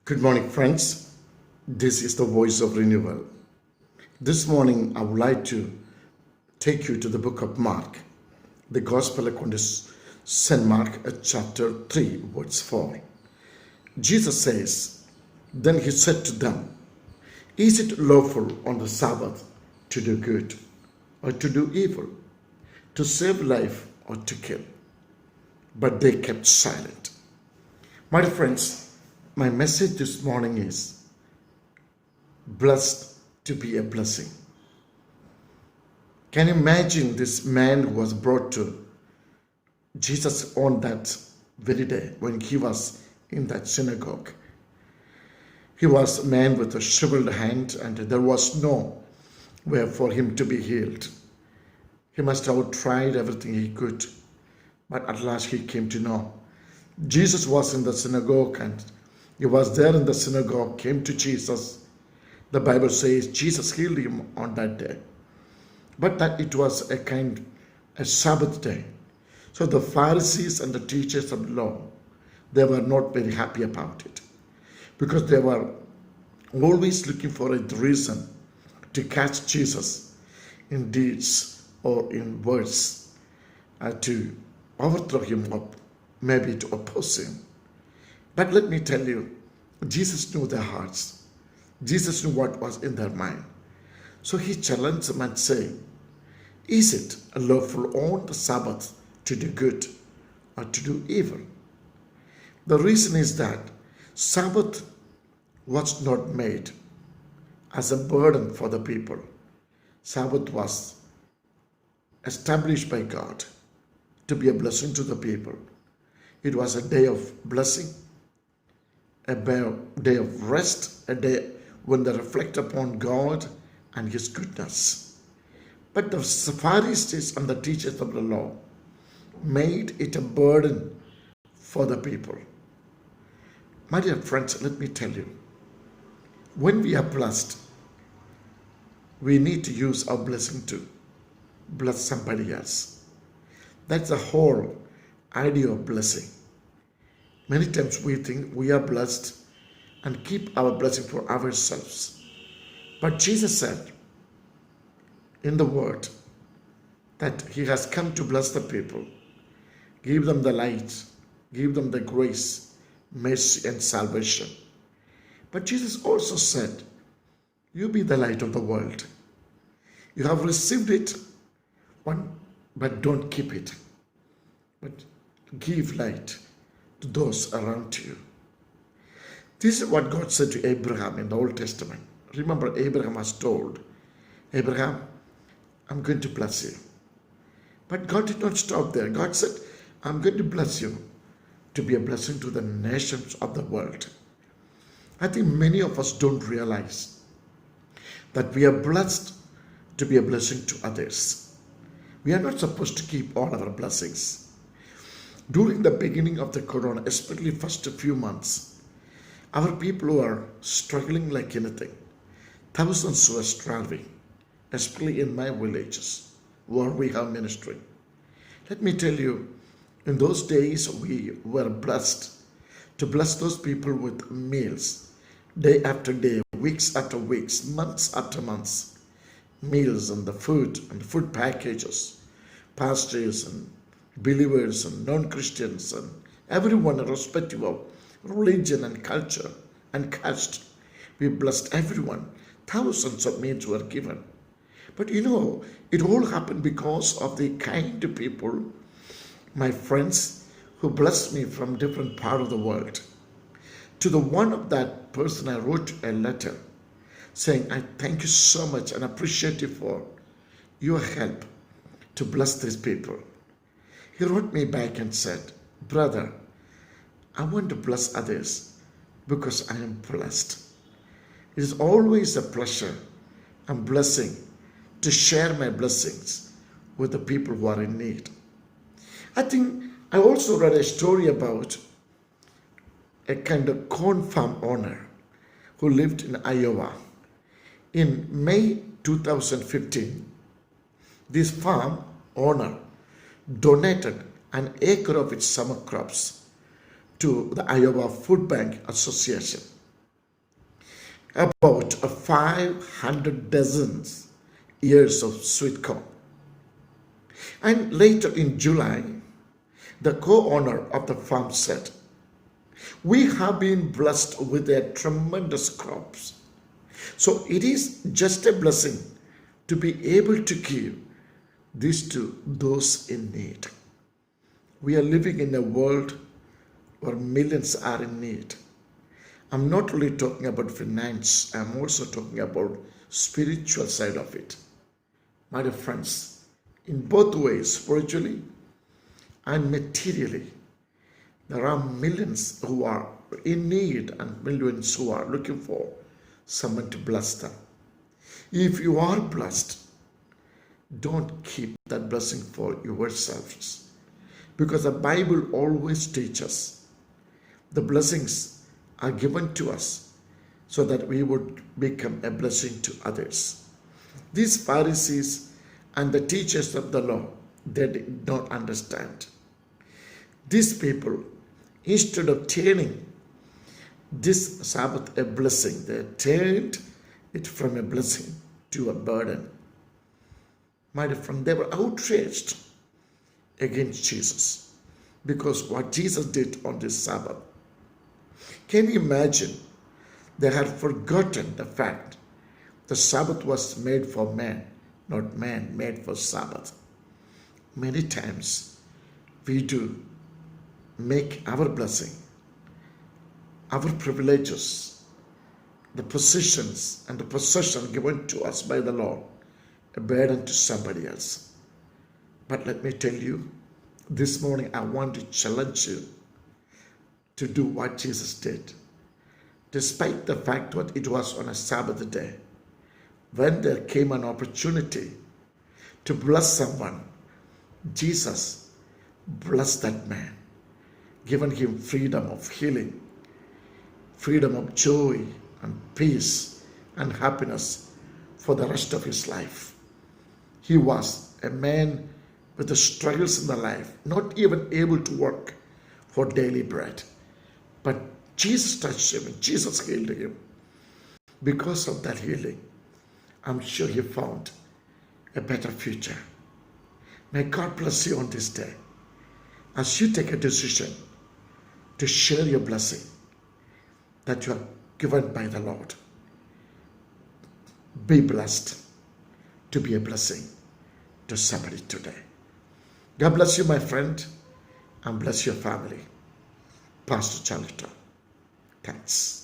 Good morning, friends. This is the voice of renewal. This morning, I would like to take you to the book of Mark, the Gospel according to St. Mark, chapter 3, verse 4. Jesus says, Then he said to them, Is it lawful on the Sabbath to do good or to do evil, to save life or to kill? But they kept silent. My dear friends, my message this morning is blessed to be a blessing. Can you imagine this man who was brought to Jesus on that very day when he was in that synagogue? He was a man with a shriveled hand, and there was no way for him to be healed. He must have tried everything he could, but at last he came to know. Jesus was in the synagogue, and he was there in the synagogue, came to Jesus. The Bible says Jesus healed him on that day. But that it was a Sabbath day. So the Pharisees and the teachers of the law, they were not very happy about it, because they were always looking for a reason to catch Jesus in deeds or in words, to overthrow him or maybe to oppose him. But let me tell you, Jesus knew their hearts. Jesus knew what was in their mind. So he challenged them and said, Is it lawful on the Sabbath to do good or to do evil? The reason is that Sabbath was not made as a burden for the people. Sabbath was established by God to be a blessing to the people. It was a day of blessing, a day of rest, a day when they reflect upon God and His goodness. But the Pharisees and the teachers of the law made it a burden for the people. My dear friends, let me tell you, when we are blessed, we need to use our blessing to bless somebody else. That's the whole idea of blessing. Many times we think we are blessed and keep our blessing for ourselves. But Jesus said in the word that He has come to bless the people, give them the light, give them the grace, mercy, and salvation. But Jesus also said, You be the light of the world. You have received it, but don't keep it, but give light to those around you. This is what God said to Abraham in the Old Testament. Remember, Abraham was told, Abraham, I'm going to bless you. But God did not stop there. God said, I'm going to bless you to be a blessing to the nations of the world. I think many of us don't realize that we are blessed to be a blessing to others. We are not supposed to keep all our blessings. During the beginning of the corona, especially first few months, our people were struggling like anything. Thousands were starving, especially in my villages where we have ministry. Let me tell you, in those days we were blessed to bless those people with meals, day after day, weeks after weeks, months after months. Meals and the food packages, pastors and believers and non-Christians and everyone irrespective of religion and culture and caste. We blessed everyone. Thousands of meals were given. But it all happened because of the kind people, my friends, who blessed me from different part of the world. To the one of that person, I wrote a letter saying, I thank you so much and appreciate you for your help to bless these people. He wrote me back and said, Brother, I want to bless others because I am blessed. It is always a pleasure and blessing to share my blessings with the people who are in need. I think I also read a story about a kind of corn farm owner who lived in Iowa. In May 2015, this farm owner donated an acre of its summer crops to the Iowa Food Bank Association. about 500 dozens ears of sweet corn. And later in July, the co-owner of the farm said, "We have been blessed with a tremendous crops. So it is just a blessing to be able to give this to those in need." We are living in a world where millions are in need. I'm not only talking about finance, I'm also talking about spiritual side of it. My dear friends, in both ways, spiritually and materially, there are millions who are in need and millions who are looking for someone to bless them. If you are blessed, don't keep that blessing for yourselves, because the Bible always teaches the blessings are given to us so that we would become a blessing to others. These Pharisees and the teachers of the law, they did not understand. These people, instead of turning this Sabbath a blessing, they turned it from a blessing to a burden. My dear friend, they were outraged against Jesus because what Jesus did on this Sabbath. Can you imagine? They had forgotten the fact the Sabbath was made for man, not man made for Sabbath. Many times we do make our blessing, our privileges, the positions and the possession given to us by the Lord, a burden to somebody else. But let me tell you, this morning I want to challenge you to do what Jesus did. Despite the fact that it was on a Sabbath day, when there came an opportunity to bless someone, Jesus blessed that man, giving him freedom of healing, freedom of joy and peace and happiness for the rest of his life. He was a man with the struggles in the life, not even able to work for daily bread. But Jesus touched him and Jesus healed him. Because of that healing, I'm sure he found a better future. May God bless you on this day as you take a decision to share your blessing that you are given by the Lord. Be blessed to be a blessing to somebody today. God bless you, my friend, and bless your family. Pastor Charlton. Thanks.